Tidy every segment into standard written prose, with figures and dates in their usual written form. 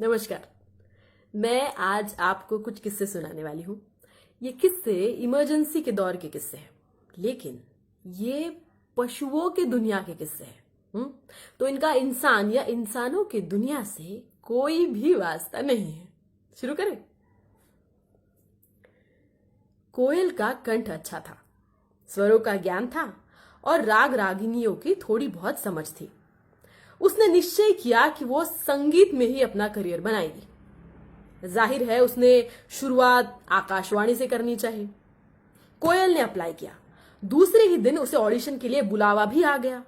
नमस्कार। मैं आज आपको कुछ किस्से सुनाने वाली हूँ। ये किस्से इमरजेंसी के दौर के किस्से हैं, लेकिन ये पशुओं की दुनिया के किस्से हैं। तो इनका इंसान या इंसानों की दुनिया से कोई भी वास्ता नहीं है। शुरू करें। कोयल का कंठ अच्छा था, स्वरों का ज्ञान था और राग रागिनियों की थोड़ी बहुत समझ थी। उसने निश्चय किया कि वो संगीत में ही अपना करियर बनाएगी। जाहिर है उसने शुरुआत आकाशवाणी से करनी चाहिए। कोयल ने अप्लाई किया। दूसरे ही दिन उसे ऑडिशन के लिए बुलावा भी आ गया।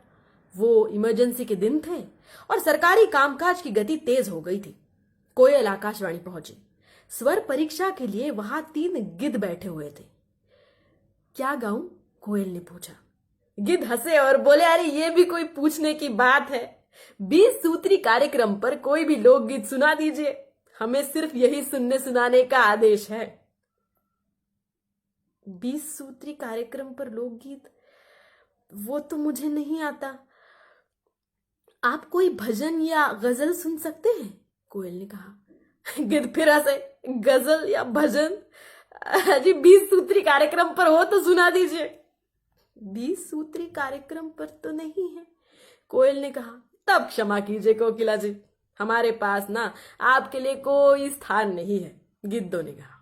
वो इमरजेंसी के दिन थे और सरकारी कामकाज की गति तेज हो गई थी। कोयल आकाशवाणी पहुंची। स्वर परीक्षा के लिए वहां 3 गिद्ध बैठे हुए थे। क्या गाऊं? कोयल ने पूछा। गिद्ध हंसे और बोले, अरे ये भी कोई पूछने की बात है। 20 सूत्री कार्यक्रम पर कोई भी लोकगीत सुना दीजिए, हमें सिर्फ यही सुनने सुनाने का आदेश है। 20 सूत्री कार्यक्रम पर लोकगीत? वो तो मुझे नहीं आता। आप कोई भजन या गजल सुन सकते हैं? कोयल ने कहा। गिद्ध फिर हंसे। गजल या भजन? अजी 20 सूत्री कार्यक्रम पर हो तो सुना दीजिए। 20 सूत्री कार्यक्रम पर तो नहीं है, कोयल ने कहा। तब क्षमा कीजिए कोकिला जी, हमारे पास ना आपके लिए कोई स्थान नहीं है, गिद्धों ने कहा।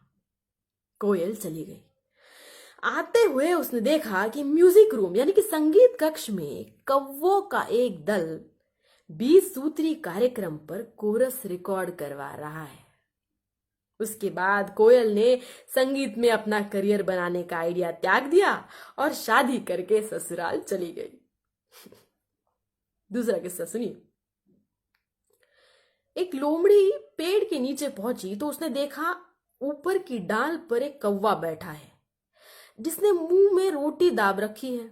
कोयल चली गई। आते हुए उसने देखा कि म्यूजिक रूम यानी कि संगीत कक्ष में कौवों का एक दल 20 सूत्री कार्यक्रम पर कोरस रिकॉर्ड करवा रहा है। उसके बाद कोयल ने संगीत में अपना करियर बनाने का आइडिया त्याग दिया और शादी करके ससुराल चली गई। दूसरा किस्सा सुनिए। एक लोमड़ी पेड़ के नीचे पहुंची तो उसने देखा ऊपर की डाल पर एक कौवा बैठा है जिसने मुंह में रोटी दाब रखी है।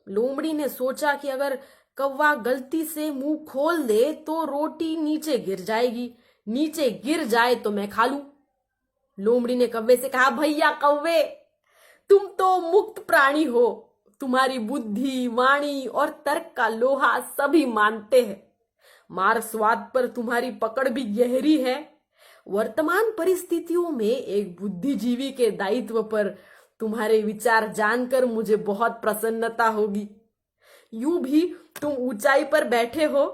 लोमड़ी ने सोचा कि अगर कौवा गलती से मुंह खोल दे तो रोटी नीचे गिर जाएगी, नीचे गिर जाए तो मैं खा लूं। लोमड़ी ने कौवे से कहा, भैया कौवे, तुम तो मुक्त प्राणी हो, तुम्हारी बुद्धि, वाणी और तर्क का लोहा सभी मानते हैं। मार स्वाद पर तुम्हारी पकड़ भी गहरी है। वर्तमान परिस्थितियों में एक बुद्धिजीवी के दायित्व पर तुम्हारे विचार जानकर मुझे बहुत प्रसन्नता होगी। यूं भी तुम ऊंचाई पर बैठे हो,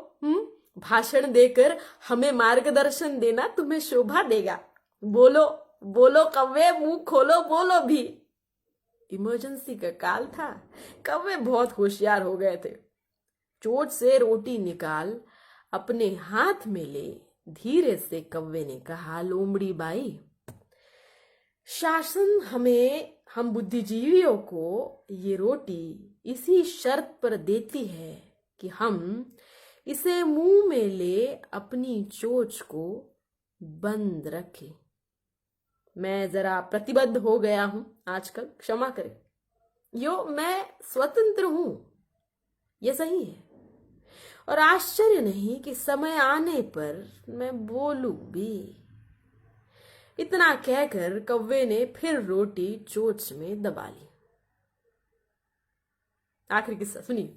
भाषण देकर हमें मार्गदर्शन देना तुम्हें शोभा देगा। बोलो बोलो कौवे, मुंह खोलो, बोलो भी। इमरजेंसी का काल था। कौवे बहुत होशियार हो गए थे। चोंच से रोटी निकाल अपने हाथ में ले धीरे से कौवे ने कहा, लोमड़ी बाई, शासन हम बुद्धिजीवियों को ये रोटी इसी शर्त पर देती है कि हम इसे मुंह में ले अपनी चोंच को बंद रखें। मैं जरा प्रतिबद्ध हो गया हूं आजकल, क्षमा करें। मैं स्वतंत्र हूं, यह सही है, और आश्चर्य नहीं कि समय आने पर मैं बोलूं भी। इतना कहकर कौवे ने फिर रोटी चोंच में दबा ली। आखिरी किस्सा सुनिए।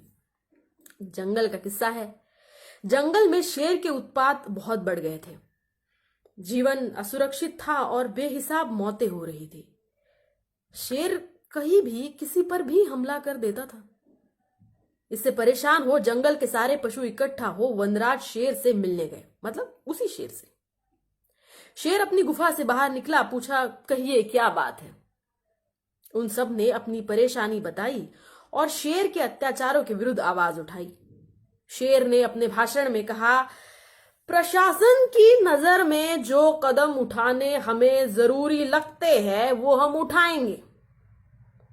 जंगल का किस्सा है। जंगल में शेर के उत्पात बहुत बढ़ गए थे। जीवन असुरक्षित था और बेहिसाब मौतें हो रही थी। शेर कहीं भी किसी पर भी हमला कर देता था। इससे परेशान हो जंगल के सारे पशु इकट्ठा हो वनराज शेर से मिलने गए, मतलब उसी शेर से। शेर अपनी गुफा से बाहर निकला, पूछा, कहिए क्या बात है। उन सब ने अपनी परेशानी बताई और शेर के अत्याचारों के विरुद्ध आवाज उठाई। शेर ने अपने भाषण में कहा, प्रशासन की नजर में जो कदम उठाने हमें जरूरी लगते हैं वो हम उठाएंगे।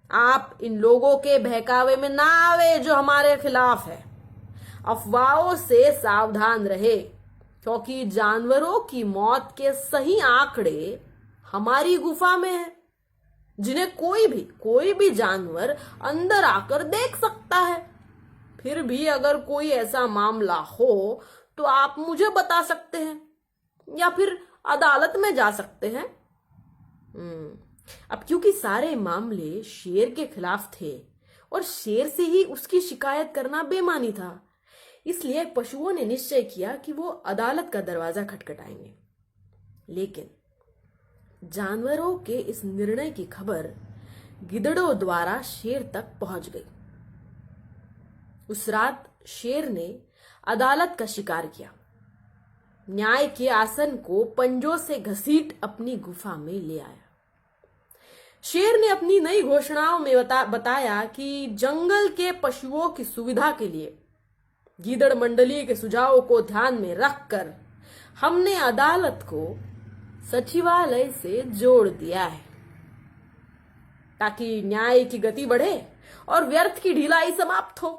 आप इन लोगों के बहकावे में ना आवे जो हमारे खिलाफ है। अफवाहों से सावधान रहे, क्योंकि जानवरों की मौत के सही आंकड़े हमारी गुफा में है, जिन्हें कोई भी जानवर अंदर आकर देख सकता है। फिर भी अगर कोई ऐसा मामला हो तो आप मुझे बता सकते हैं या फिर अदालत में जा सकते हैं। अब क्योंकि सारे मामले शेर के खिलाफ थे और शेर से ही उसकी शिकायत करना बेमानी था, इसलिए पशुओं ने निश्चय किया कि वो अदालत का दरवाजा खटखटाएंगे। लेकिन जानवरों के इस निर्णय की खबर गिद्धड़ों द्वारा शेर तक पहुंच गई। उस रात शेर ने अदालत का शिकार किया, न्याय के आसन को पंजों से घसीट अपनी गुफा में ले आया। शेर ने अपनी नई घोषणाओं में बताया कि जंगल के पशुओं की सुविधा के लिए गीदड़ मंडली के सुझावों को ध्यान में रखकर हमने अदालत को सचिवालय से जोड़ दिया है, ताकि न्याय की गति बढ़े और व्यर्थ की ढिलाई समाप्त हो।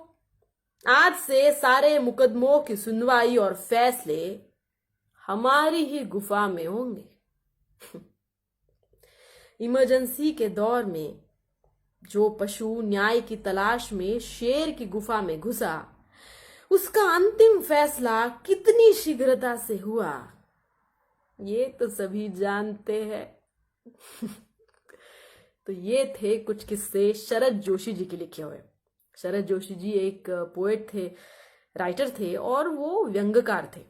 आज से सारे मुकदमों की सुनवाई और फैसले हमारी ही गुफा में होंगे। इमरजेंसी के दौर में जो पशु न्याय की तलाश में शेर की गुफा में घुसा, उसका अंतिम फैसला कितनी शीघ्रता से हुआ, ये तो सभी जानते हैं। तो ये थे कुछ किस्से शरद जोशी जी के लिखे हुए। शरद जोशी जी एक पोएट थे, राइटर थे और वो व्यंग्यकार थे।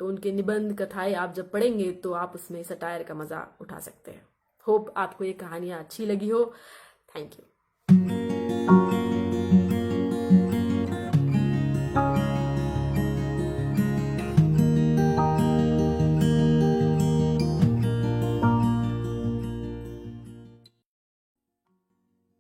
तो उनके निबंध कथाएं आप जब पढ़ेंगे तो आप उसमें सटायर का मजा उठा सकते हैं। होप आपको ये कहानियां अच्छी लगी हो। Thank you.